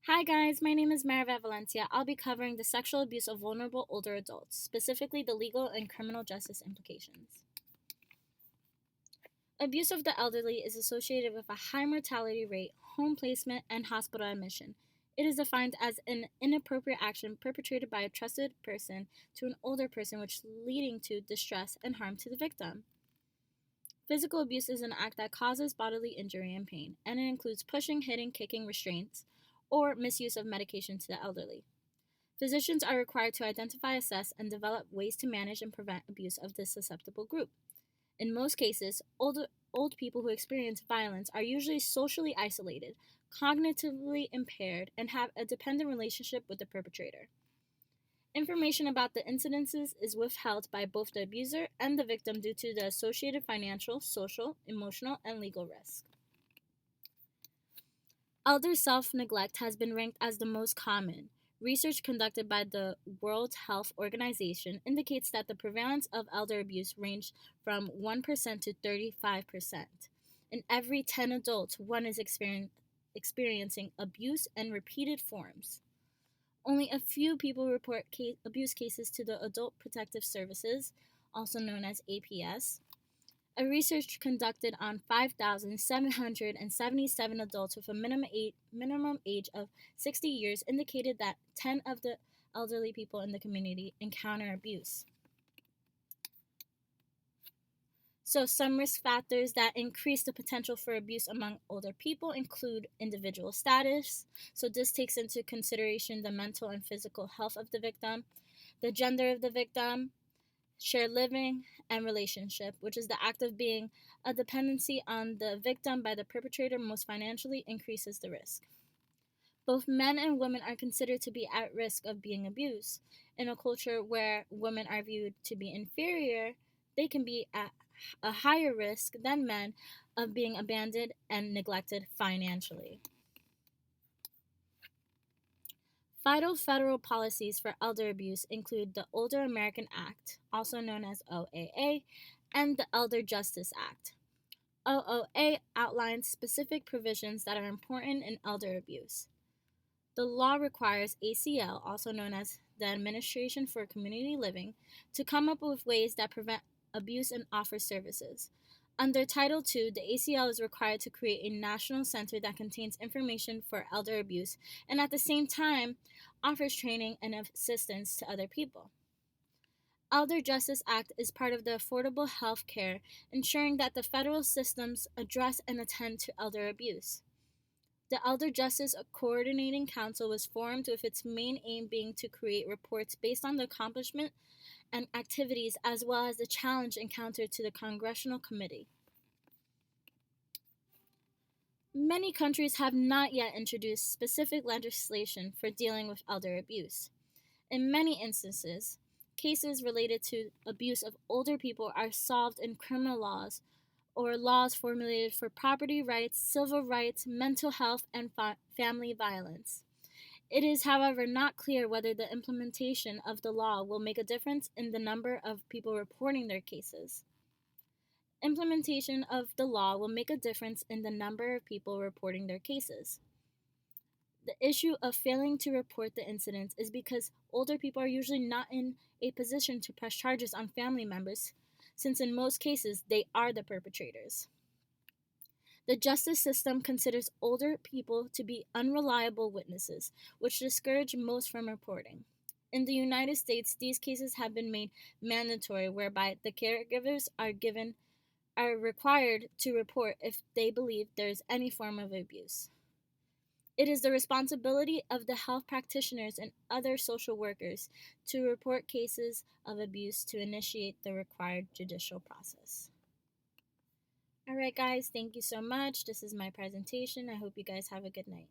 Hi guys, my name is Marivet Valencia. I'll be covering the sexual abuse of vulnerable older adults, specifically the legal and criminal justice implications. Abuse of the elderly is associated with a high mortality rate, home placement, and hospital admission. It is defined as an inappropriate action perpetrated by a trusted person to an older person, which leading to distress and harm to the victim. Physical abuse is an act that causes bodily injury and pain, and it includes pushing, hitting, kicking, restraints, or misuse of medication to the elderly. Physicians are required to identify, assess, and develop ways to manage and prevent abuse of this susceptible group. In most cases, old people who experience violence are usually socially isolated, cognitively impaired, and have a dependent relationship with the perpetrator. Information about the incidences is withheld by both the abuser and the victim due to the associated financial, social, emotional, and legal risk. Elder self neglect has been ranked as the most common. Research conducted by the World Health Organization indicates that the prevalence of elder abuse ranged from 1% to 35%. In every 10 adults, one is experiencing abuse and repeated forms. Only a few people report abuse cases to the Adult Protective Services, also known as APS. A research conducted on 5,777 adults with a minimum age of 60 years indicated that 10 of the elderly people in the community encounter abuse. So, some risk factors that increase the potential for abuse among older people include individual status. So, this takes into consideration the mental and physical health of the victim, the gender of the victim, shared living, and relationship, which is the act of being a dependency on the victim by the perpetrator most financially increases the risk. Both men and women are considered to be at risk of being abused. In a culture where women are viewed to be inferior, they can be at a higher risk than men of being abandoned and neglected financially. Vital federal policies for elder abuse include the Older American Act, also known as OAA, and the Elder Justice Act. OOA outlines specific provisions that are important in elder abuse. The law requires ACL, also known as the Administration for Community Living, to come up with ways that prevent abuse and offer services. Under Title II, the ACL is required to create a national center that contains information for elder abuse and at the same time offers training and assistance to other people. Elder Justice Act is part of the Affordable Health Care, ensuring that the federal systems address and attend to elder abuse. The Elder Justice Coordinating Council was formed with its main aim being to create reports based on the accomplishment and activities as well as the challenge encountered to the Congressional Committee. Many countries have not yet introduced specific legislation for dealing with elder abuse. In many instances, cases related to abuse of older people are solved in criminal laws or laws formulated for property rights, civil rights, mental health, and family violence. It is, however, not clear whether the implementation of the law will make a difference in the number of people reporting their cases. Implementation of the law will make a difference in the number of people reporting their cases. The issue of failing to report the incidents is because older people are usually not in a position to press charges on family members, since in most cases they are the perpetrators. The justice system considers older people to be unreliable witnesses, which discourage most from reporting. In the United States, these cases have been made mandatory, whereby the caregivers are required to report if they believe there is any form of abuse. It is the responsibility of the health practitioners and other social workers to report cases of abuse to initiate the required judicial process. Alright, guys, thank you so much. This is my presentation. I hope you guys have a good night.